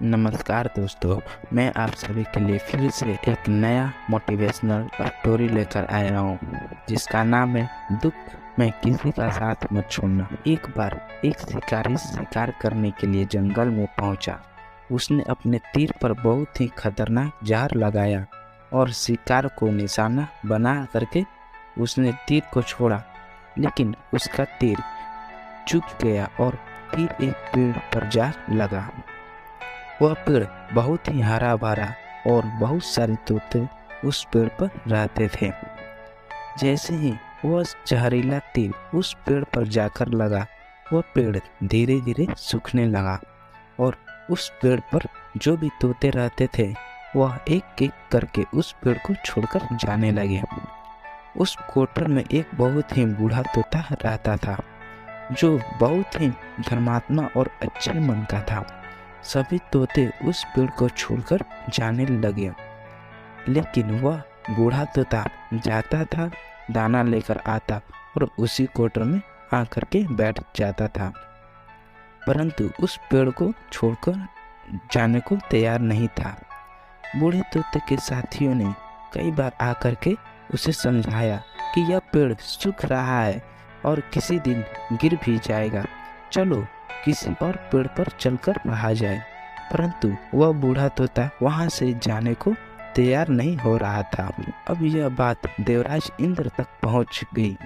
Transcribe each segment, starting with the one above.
नमस्कार दोस्तों, मैं आप सभी के लिए फिर से एक नया मोटिवेशनल स्टोरी लेकर आया हूँ जिसका नाम है दुख में किसी का साथ मत छोड़ना। एक बार एक शिकारी शिकार करने के लिए जंगल में पहुंचा। उसने अपने तीर पर बहुत ही खतरनाक जहर लगाया और शिकार को निशाना बना करके उसने तीर को छोड़ा, लेकिन उसका तीर चूक गया और तीर एक पेड़ पर जा लगा। वह पेड़ बहुत ही हरा भरा और बहुत सारे तोते उस पेड़ पर रहते थे। जैसे ही वह जहरीला तीर उस पेड़ पर जाकर लगा, वह पेड़ धीरे धीरे सूखने लगा और उस पेड़ पर जो भी तोते रहते थे वह एक एक करके उस पेड़ को छोड़कर जाने लगे। उस कोटर में एक बहुत ही बूढ़ा तोता रहता था जो बहुत ही धर्मात्मा और अच्छे मन का था। सभी तोते उस पेड़ को छोड़कर जाने लगे, लेकिन वह बूढ़ा तोता जाता था, दाना लेकर आता और उसी कोटर में आकर के बैठ जाता था, परंतु उस पेड़ को छोड़कर जाने को तैयार नहीं था। बूढ़े तोते के साथियों ने कई बार आकर के उसे समझाया कि यह पेड़ सूख रहा है और किसी दिन गिर भी जाएगा, चलो किसी और पेड़ पर चलकर रहा जाए, परंतु वह बूढ़ा तोता वहां से जाने को तैयार नहीं हो रहा था। अब यह बात देवराज इंद्र तक पहुंच गई।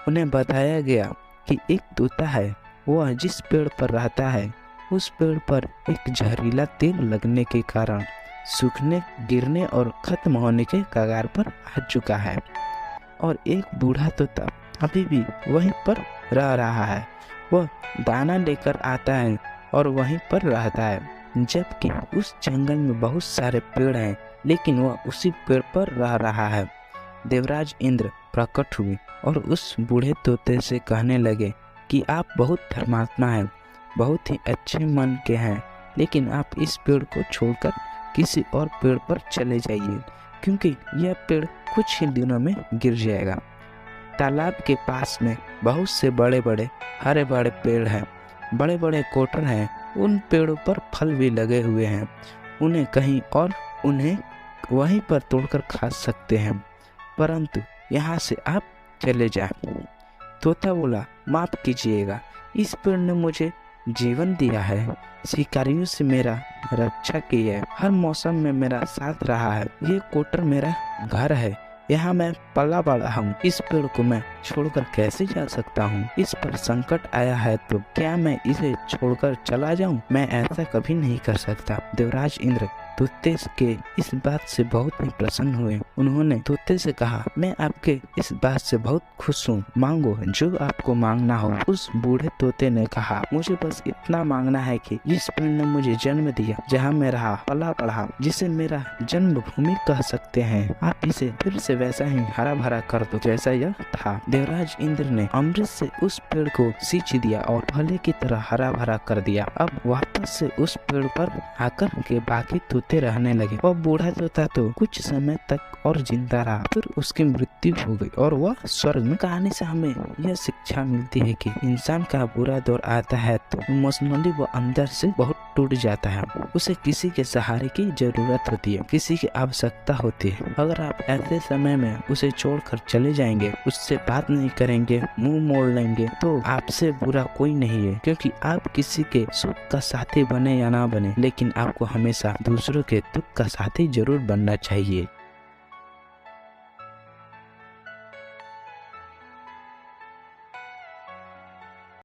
उन्हें बताया गया कि एक तोता है, वह जिस पेड़ पर रहता है उस पेड़ पर एक जहरीला तेल लगने के कारण सूखने, गिरने और खत्म होने के कगार पर आ चुका है और एक बूढ़ा तोता अभी भी वहीं पर रह रहा है। वह दाना लेकर आता है और वहीं पर रहता है, जबकि उस जंगल में बहुत सारे पेड़ हैं, लेकिन वह उसी पेड़ पर रह रहा है। देवराज इंद्र प्रकट हुए और उस बूढ़े तोते से कहने लगे कि आप बहुत धर्मात्मा हैं, बहुत ही अच्छे मन के हैं, लेकिन आप इस पेड़ को छोड़कर किसी और पेड़ पर चले जाइए, क्योंकि यह पेड़ कुछ ही दिनों में गिर जाएगा। तालाब के पास में बहुत से बड़े बड़े हरे भरे पेड़ हैं, बड़े बड़े कोटर हैं, उन पेड़ों पर फल भी लगे हुए हैं, उन्हें कहीं और उन्हें वहीं पर तोड़कर खा सकते हैं, परंतु यहाँ से आप चले जाएं। तोता बोला, माफ कीजिएगा, इस पेड़ ने मुझे जीवन दिया है, शिकारियों से मेरा रक्षा की है, हर मौसम में मेरा साथ रहा है, ये कोटर मेरा घर है, यहाँ मैं पला बड़ा हूँ, इस पेड़ को मैं छोड़कर कैसे जा सकता हूँ? इस पर संकट आया है तो क्या मैं इसे छोड़कर चला जाऊँ? मैं ऐसा कभी नहीं कर सकता। देवराज इंद्र तोते के इस बात से बहुत ही प्रसन्न हुए। उन्होंने तोते से कहा, मैं आपके इस बात से बहुत खुश हूँ, मांगो जो आपको मांगना हो। उस बूढ़े तोते ने कहा, मुझे बस इतना मांगना है कि जिस पेड़ ने मुझे जन्म दिया, जहाँ मैं रहा पला बढ़ा, जिसे मेरा जन्मभूमि कह सकते हैं, आप इसे फिर से वैसा ही हरा भरा कर दो जैसा यह था। देवराज इंद्र ने अमृत से उस पेड़ को सींच दिया और भले की तरह हरा भरा कर दिया। अब वापस से उस पेड़ पर आकर के बाकी तोते रहने लगे और बूढ़ा तोता तो कुछ समय तक और जिंदा रहा, फिर उसकी मृत्यु हो गई और वह स्वर्ग में। कहानी से हमें यह शिक्षा मिलती है कि इंसान का बुरा दौर आता है तो इमोशनली वो अंदर से बहुत टूट जाता है, उसे किसी के सहारे की जरूरत होती है, किसी की आवश्यकता होती है। अगर आप ऐसे समय में उसे छोड़कर चले जाएंगे, उससे बात नहीं करेंगे, मुंह मोड़ लेंगे, तो आपसे बुरा कोई नहीं है, क्योंकि आप किसी के सुख का साथी बने या ना बने, लेकिन आपको हमेशा दूसरों के दुख का साथी जरूर बनना चाहिए।